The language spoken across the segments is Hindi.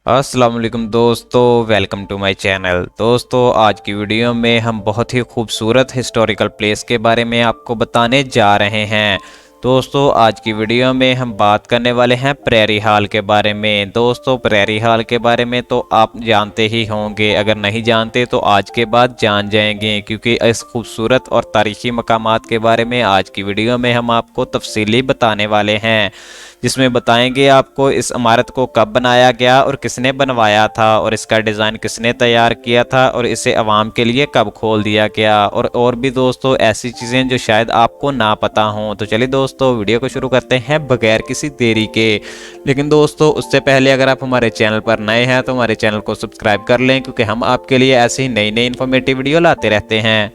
अस्सलाम वालेकुम दोस्तों, वेलकम टू माय चैनल। दोस्तों, आज की वीडियो में हम बहुत ही खूबसूरत हिस्टोरिकल प्लेस के बारे में आपको बताने जा रहे हैं। दोस्तों, आज की वीडियो में हम बात करने वाले हैं प्रेरी हॉल के बारे में। दोस्तों, प्रेरी हॉल के बारे में तो आप जानते ही होंगे, अगर नहीं जानते तो आज के बाद जान जाएंगे, क्योंकि इस खूबसूरत और तारीखी मकामात के बारे में आज की वीडियो में हम आपको तफसीली बताने वाले हैं, जिसमें बताएंगे आपको इस इमारत को कब बनाया गया और किसने बनवाया था, और इसका डिज़ाइन किसने तैयार किया था, और इसे आवाम के लिए कब खोल दिया गया, और भी दोस्तों ऐसी चीज़ें जो शायद आपको ना पता हों। तो चलिए दोस्तों, वीडियो को शुरू करते हैं बगैर किसी देरी के। लेकिन दोस्तों, उससे पहले अगर आप हमारे चैनल पर नए हैं तो हमारे चैनल को सब्सक्राइब कर लें, क्योंकि हम आपके लिए ऐसी ही नई नई इन्फॉर्मेटिव वीडियो लाते रहते हैं।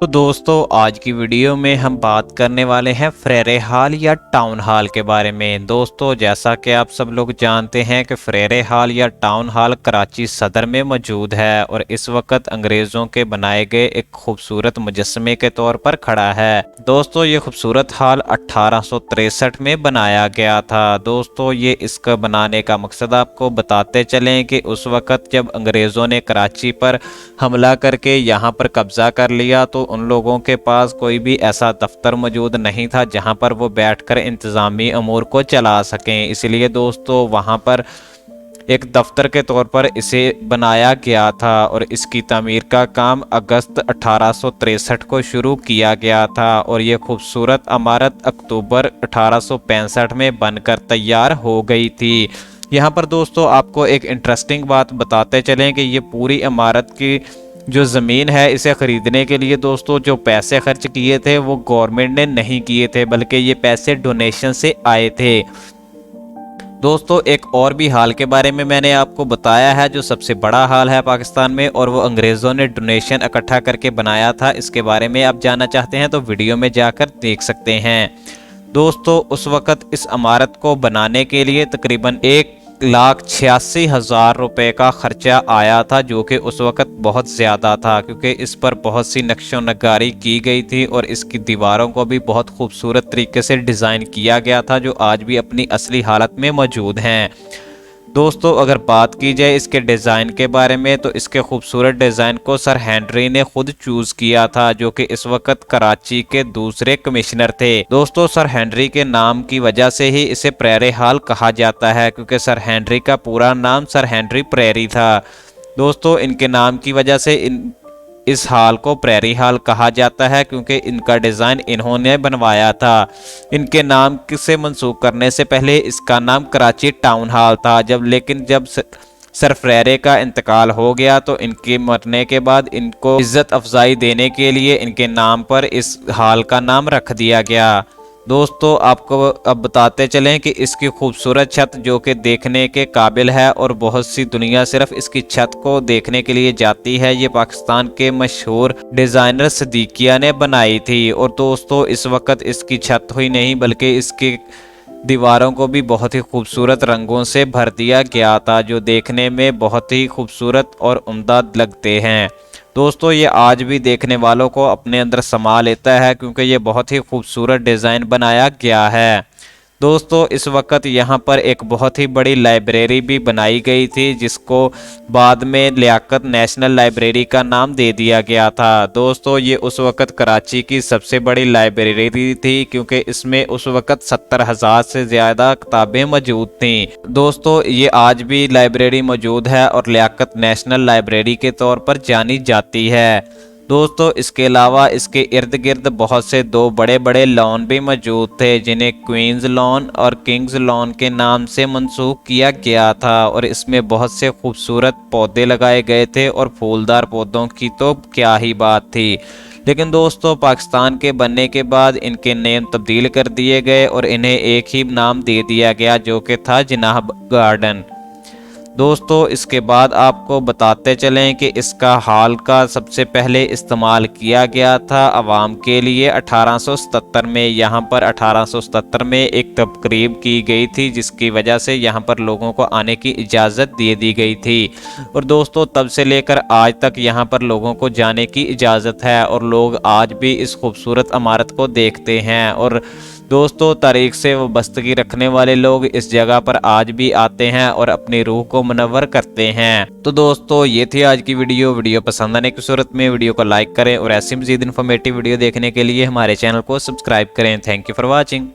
तो दोस्तों, आज की वीडियो में हम बात करने वाले हैं फ्रेरे हॉल या टाउन हॉल के बारे में। दोस्तों, जैसा कि आप सब लोग जानते हैं कि फ्रेरे हॉल या टाउन हॉल कराची सदर में मौजूद है और इस वक्त अंग्रेज़ों के बनाए गए एक खूबसूरत मुजस्मे के तौर पर खड़ा है। दोस्तों, ये खूबसूरत हॉल 1863 में बनाया गया था। दोस्तों, ये इसका बनाने का मकसद आपको बताते चलें कि उस वक्त जब अंग्रेज़ों ने कराची पर हमला करके यहाँ पर कब्ज़ा कर लिया तो उन लोगों के पास कोई भी ऐसा दफ्तर मौजूद नहीं था जहां पर वो बैठकर इंतज़ामी अमूर को चला सकें। इसलिए दोस्तों, वहां पर एक दफ्तर के तौर पर इसे बनाया गया था और इसकी तामीर का काम अगस्त 1863 को शुरू किया गया था और ये खूबसूरत इमारत अक्टूबर 1865 में बनकर तैयार हो गई थी। यहाँ पर दोस्तों, आपको एक इंटरेस्टिंग बात बताते चलें कि ये पूरी इमारत की जो ज़मीन है, इसे ख़रीदने के लिए दोस्तों जो पैसे खर्च किए थे वो गवर्नमेंट ने नहीं किए थे, बल्कि ये पैसे डोनेशन से आए थे। दोस्तों, एक और भी हाल के बारे में मैंने आपको बताया है, जो सबसे बड़ा हाल है पाकिस्तान में, और वो अंग्रेज़ों ने डोनेशन इकट्ठा करके बनाया था। इसके बारे में आप जानना चाहते हैं तो वीडियो में जाकर देख सकते हैं। दोस्तों, उस वक़्त इस इमारत को बनाने के लिए तकरीबन 1,86,000 रुपये का खर्चा आया था, जो कि उस वक़्त बहुत ज़्यादा था, क्योंकि इस पर बहुत सी नक्शो नगारी की गई थी और इसकी दीवारों को भी बहुत खूबसूरत तरीके से डिज़ाइन किया गया था, जो आज भी अपनी असली हालत में मौजूद हैं। दोस्तों, अगर बात की जाए इसके डिज़ाइन के बारे में तो इसके खूबसूरत डिज़ाइन को सर हेनरी ने खुद चूज़ किया था, जो कि इस वक्त कराची के दूसरे कमिश्नर थे। दोस्तों, सर हेनरी के नाम की वजह से ही इसे प्रेरी हॉल कहा जाता है, क्योंकि सर हेनरी का पूरा नाम सर हेनरी प्रेरी था। दोस्तों, इनके नाम की वजह से इस हॉल को प्रेरी हॉल कहा जाता है, क्योंकि इनका डिज़ाइन इन्होंने बनवाया था। इनके नाम से मंसूब करने से पहले इसका नाम कराची टाउन हॉल था, लेकिन जब सर फ्रेरे का इंतकाल हो गया तो इनके मरने के बाद इनको इज्जत अफजाई देने के लिए इनके नाम पर इस हॉल का नाम रख दिया गया। दोस्तों, आपको अब बताते चलें कि इसकी खूबसूरत छत जो कि देखने के काबिल है और बहुत सी दुनिया सिर्फ इसकी छत को देखने के लिए जाती है, ये पाकिस्तान के मशहूर डिज़ाइनर सदीकिया ने बनाई थी। और दोस्तों, इस वक्त इसकी छत ही नहीं बल्कि इसकी दीवारों को भी बहुत ही खूबसूरत रंगों से भर दिया गया था, जो देखने में बहुत ही खूबसूरत और उम्दा लगते हैं। दोस्तों, ये आज भी देखने वालों को अपने अंदर समा लेता है, क्योंकि ये बहुत ही खूबसूरत डिज़ाइन बनाया गया है। दोस्तों, इस वक्त यहाँ पर एक बहुत ही बड़ी लाइब्रेरी भी बनाई गई थी, जिसको बाद में लियाकत नेशनल लाइब्रेरी का नाम दे दिया गया था। दोस्तों, ये उस वक्त कराची की सबसे बड़ी लाइब्रेरी थी, क्योंकि इसमें उस वक्त 70,000 से ज़्यादा किताबें मौजूद थीं। दोस्तों, ये आज भी लाइब्रेरी मौजूद है और लियाकत नेशनल लाइब्रेरी के तौर पर जानी जाती है। दोस्तों, इसके अलावा इसके इर्द गिर्द बहुत से दो बड़े बड़े लॉन भी मौजूद थे, जिन्हें क्वींस लॉन और किंग्स लॉन के नाम से मंसूब किया गया था, और इसमें बहुत से खूबसूरत पौधे लगाए गए थे और फूलदार पौधों की तो क्या ही बात थी। लेकिन दोस्तों, पाकिस्तान के बनने के बाद इनके नेम तब्दील कर दिए गए और इन्हें एक ही नाम दे दिया गया, जो कि था जिनाह गार्डन। दोस्तों, इसके बाद आपको बताते चलें कि इसका हॉल का सबसे पहले इस्तेमाल किया गया था आवाम के लिए 1877 में। यहाँ पर 1877 में एक तकरीब की गई थी, जिसकी वजह से यहाँ पर लोगों को आने की इजाज़त दे दी गई थी। और दोस्तों, तब से लेकर आज तक यहाँ पर लोगों को जाने की इजाज़त है और लोग आज भी इस खूबसूरत इमारत को देखते हैं। और दोस्तों तारीख से वाबस्तगी रखने वाले लोग इस जगह पर आज भी आते हैं और अपनी रूह को मुनव्वर करते हैं। तो दोस्तों ये थी आज की वीडियो पसंद आने की सूरत में वीडियो को लाइक करें और ऐसी मजीद इन्फॉर्मेटिव वीडियो देखने के लिए हमारे चैनल को सब्सक्राइब करें। Thank you for watching.